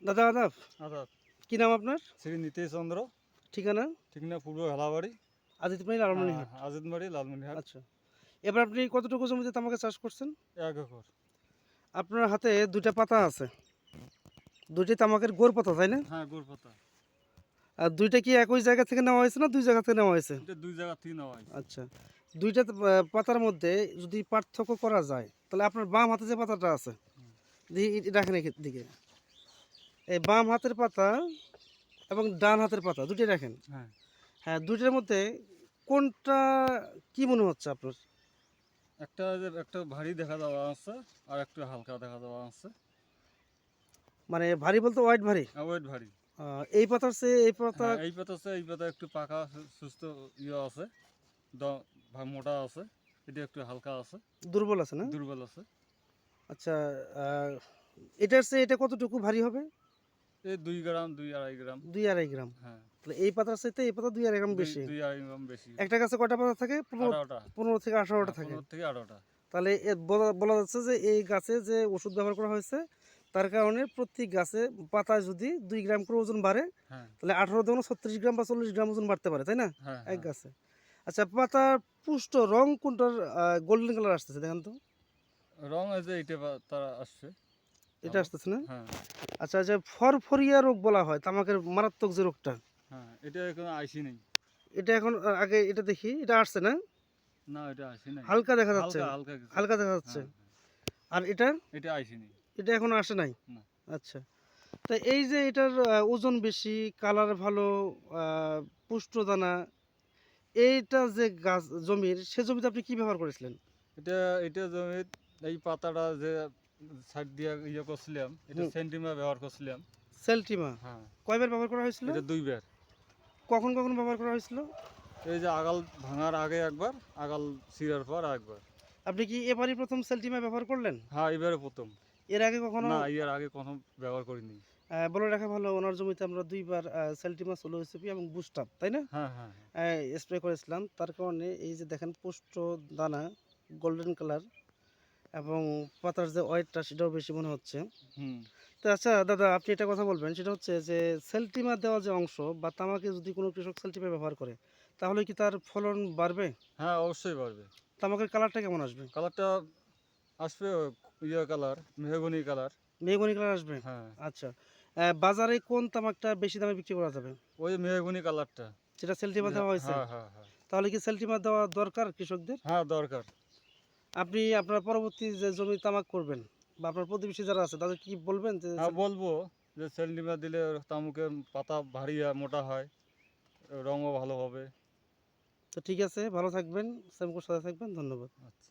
দাদা আদাব, আদাব। কি নাম আপনার? শ্রী নীতিশ চন্দ্র। ঠিকানা? ঠিকানা পূর্ব হেলাবাড়ি, আজিতবাড়ি, লালমনিরহাট। আজিতবাড়ি, লালমনিরহাট। আচ্ছা, এবার আপনি কতটুকু জমিতে তামাকের চাষ করছেন? 1 একর। আপনার হাতে দুইটা পাতা আছে, দুইটি তামাকের গোড় পাতা, তাই না? হ্যাঁ, গুড় পাতা। আর দুইটা কি একই জায়গা থেকে নেওয়া হয়েছে না দুই জায়গা থেকে নেওয়া হয়েছে? এটা 2 জায়গা থেকে নেওয়া হয়েছে। আচ্ছা, দুইটা পাতার মধ্যে যদি পার্থক্য করা যায় তাহলে আপনার বাম হাতে যে পাতাটা আছে, রাখেন দিকে, এই বাম হাতের পাতা এবং ডান হাতের পাতা দুটি রাখেন। হ্যাঁ, হ্যাঁ, দুইটার মধ্যে কোনটা কি মনে হচ্ছে আপনার? একটা ভারী দেখা যাওয়া আছে, আর একটা হালকা দেখা যাওয়া আছে। মানে ভারী বলতে ওয়াইট ভারী? ওয়েট ভারী। এই পাতার চেয়ে এই পাতা হ্যাঁ, এই পাতা একটু পাকা সুস্থ আছে, মোটা আছে। এটা একটু হালকা আছে, দুর্বল আছে না? দুর্বল আছে। আচ্ছা, আহ, এটার চেয়ে এটা কতটুকু ভারী হবে? এই 2 গ্রাম, 2-2.5 গ্রাম। 2-2.5 গ্রাম। হ্যাঁ, তাহলে এই পাতার চাইতে এই পাতা 2-2.5 গ্রাম বেশি। 2-2.5 গ্রাম বেশি। একটা গাছে কয়টা পাতা থাকে? 18টা। 15 থেকে 18টা থাকে। 15 থেকে 18টা। তাহলে বলা বলা যাচ্ছে যে এই গাছে যে ওষুধ ব্যবহার করা হয়েছে তার কারণে প্রতি গাছে পাতায় যদি 2 গ্রাম করে ওজন বাড়ে, হ্যাঁ, তাহলে 18 দুগুণ 36 গ্রাম বা 40 গ্রাম ওজন বাড়তে পারে, তাই না? হ্যাঁ, এক হ্যাঁ। গাছে। আচ্ছা, পাতার পুষ্ট রং কোনটার গোল্ডেন কালার আসতেছে দেখেন তো? রং এই যে এটা তারা আসছে। এটা ভালো। আসতেছে না? হ্যাঁ, আচ্ছা, যে ফরফরিয়া রোগ বলা হয় তামাকের মারাত্মক যে রোগটা, হ্যাঁ, এটা এখনো আইসি নেই। এটা এখন আগে এটা দেখি, এটা আসছে না? না, এটা আইসি নাই। হালকা দেখা যাচ্ছে, হালকা হালকা কিছু হালকা আছে। দেখা যাচ্ছে। হ্যাঁ, আর এটা, এটা আইসি নেই। এটা এখনো আসে নাই। না, আচ্ছা, তা এই যে এটার ওজন বেশি, কালার ভালো, আহ, পুষ্ট দানা, এইটা যে গাছ জমির, সে জমিতে আপনি কি ব্যবহার করেছিলেন? এটা এটা জমিত এই পাতাটা যে সাইড দিয়ে করছিলাম, এটা হুম, সেন্টিমা ব্যবহার করছিলাম। সেলটিমা হ্যাঁ, কয়বার ব্যবহার করা হয়েছিল? এটা 2 বার। কখন কখন ব্যবহার করা হয়েছিল? এই যে আগাল ভাঙার আগে একবার, আগাল ছিঁড়ার পর একবার। আপনি কি এবারই প্রথম সেলটিমা ব্যবহার করলেন? হ্যাঁ, এবারে প্রথম। এর আগে কখনো? না, এর আগে কোনো ব্যবহার করিনি। বলে রাখা ভালো, ওনার জমিতে আমরা দুইবার সেলটিমা, সোলো এসপি এবং বুস্টাপ, তাই না, হ্যাঁ, হ্যাঁ, স্প্রে করেছিলাম। তার কারণে এই যে দেখেন পুষ্ট দানা, গোল্ডেন কালার, এবং পাতার যে ওয়েটটা সেটাও বেশি মনে হচ্ছে। হুম। তো আচ্ছা দাদা, আপনি এটা কথা বলবেন, সেটা হচ্ছে যে সেলটিমা দেওয়া যে অংশ বা তামাকে যদি কোনো কৃষক সেলটিমা ব্যবহার করে তাহলে কি তার ফলন বাড়বে? হ্যাঁ, অবশ্যই পারবে। তামাকের কালারটা কেমন আসবে? কালারটা আসবে colour, mahogany colour. Mahogany colour আসবে? হ্যাঁ, আচ্ছা, বাজারে কোন তামাকটা বেশি দামে বিক্রি করা যাবে? ওই মেহগনি কালারটা। যেটা সেলটিমা দেওয়া হয়েছে? হ্যাঁ, হ্যাঁ, হ্যাঁ। তাহলে কি সেলটিমা দেওয়া দরকার কৃষকদের? হ্যাঁ, দরকার। আপনি আপনার পরবর্তী যে জমি তামাক করবেন বা আপনার প্রতিবেশী যারা আছে তাদের কি বলবেন যে হ্যাঁ, বলবো যে সেন্টিমা দিলে তামুকের পাতা ভারী হয়, মোটা হয়, রঙও ভালো হবে। তো ঠিক আছে, ভালো থাকবেন, সেমকুর সাথে থাকবেন, ধন্যবাদ। আচ্ছা।